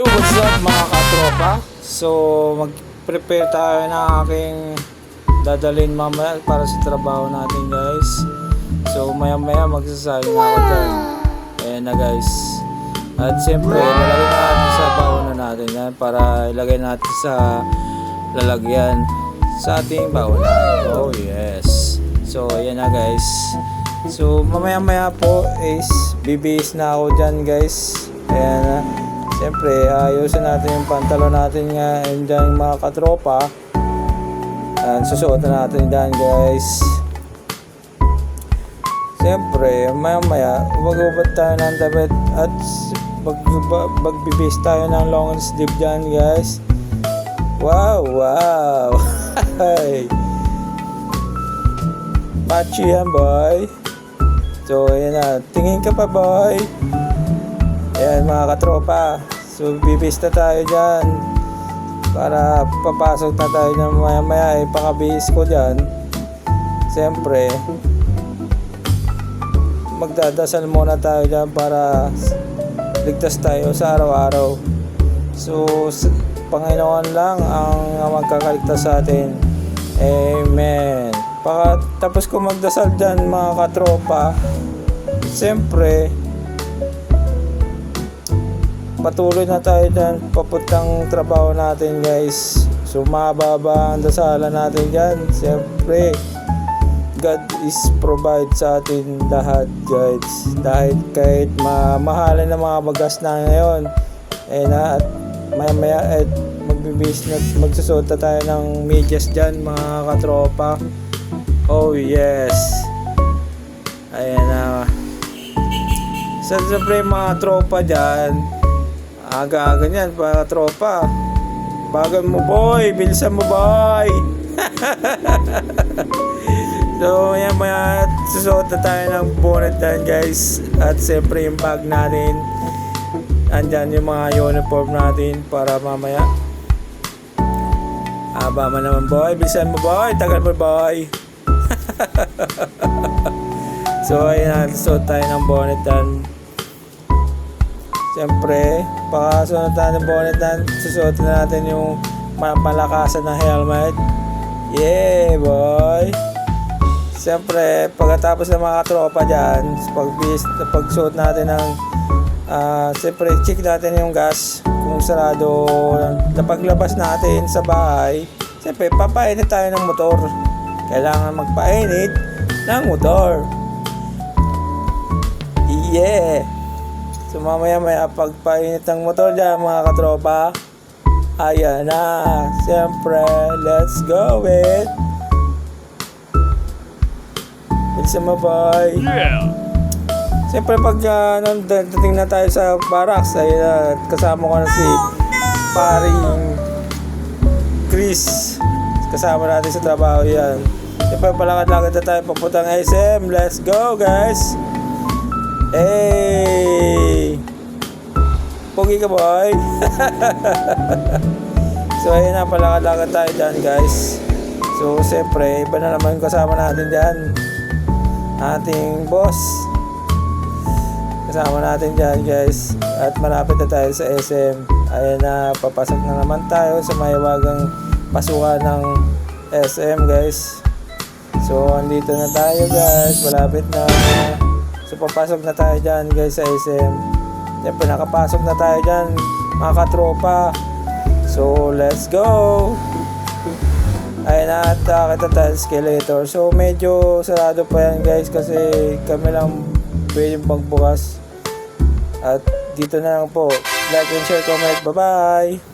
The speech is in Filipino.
What's up mga katropa? So mag-prepare tayo ng aking dadalhin mamaya para sa trabaho natin guys. So maya maya magsasaling na ako dyan. Ayan na guys. At siyempre ilalagay natin sa bahonan natin yan para ilagay natin sa lalagyan sa ating bahonan. Oh yes. So ayan na guys. So mamaya maya po is bibihis na ako dyan guys. Ayan na. Siyempre, ayusin natin yung pantalon natin nga and dyan mga katropa. And susuotan natin dyan guys. Siyempre, maya ubag-ubad tayo ng damit at magbibis tayo ng long sleeve dyan guys. Wow, wow. Machi yan boy. So, ayan na. Tingin ka pa boy. Ayan mga katropa. So bibis na tayo dyan para papasok na tayo ng maya maya. Pakabihis ko dyan. Siyempre magdadasal muna tayo dyan para ligtas tayo sa araw-araw. So Panginoon lang ang magkakaligtas sa atin. Amen. Tapos ko magdasal dyan mga katropa, siyempre patuloy na tayo dyan papuntang trabaho natin guys. So mababa ang dasalan natin dyan. Siyempre God is provide sa atin lahat guys. Dahil kahit mamahalin ng mga bagas na ngayon at maya maya magbibis na magsusuot na tayo ng medyas dyan mga katropa. Oh yes. Ayan na. Siyempre mga tropa dyan, aga-aga niyan para tropa. Bagan mo boy, bilisan mo boy. So yan maya susuot na tayo ng bonnet dyan guys. At siyempre yung bag natin, andyan yung mga uniform natin para mamaya aba man naman boy, bilisan mo boy, tagal mo boy. So ayan, susuot tayo ng bonnet dyan. Siyempre, pakasunod natin ng bonnet natin, susuotin natin yung malakasan ng helmet. Yeah, boy! Siyempre, pagkatapos ng mga tropa dyan, pagsuot natin ng siyempre, check natin yung gas kung sarado. Paglabas natin sa bahay, siyempre, papainit tayo ng motor. Kailangan magpainit ng motor. Yeah! So mamaya pagpainit ng motor dyan mga katropa, ayan na. Siyempre, let's go with bilisan mo boy. Yeah. Siyempre pag dating na tayo sa barracks, ay kasama ko na si paring Chris. Kasama natin sa trabaho yan. Siyempre palakad-lakad na tayo papuntang SM. Let's go guys. Hey! Pogi ka boy! So ayun na, palakad-lakad tayo dyan guys. So siyempre, iba na naman kasama natin dyan. Ating boss. Kasama natin dyan guys. At malapit na tayo sa SM. Ayun na, papasok na naman tayo sa mahiwagang pasukan ng SM guys. So andito na tayo guys, malapit na. So papasok na tayo dyan guys sa SM. Siyempre nakapasok na tayo dyan mga katropa. So let's go. Ayun na, at kita tayo escalator. So medyo sarado pa yan guys kasi kami lang pwedeng pagbukas. At dito na lang po. Like and share, comment. Bye bye.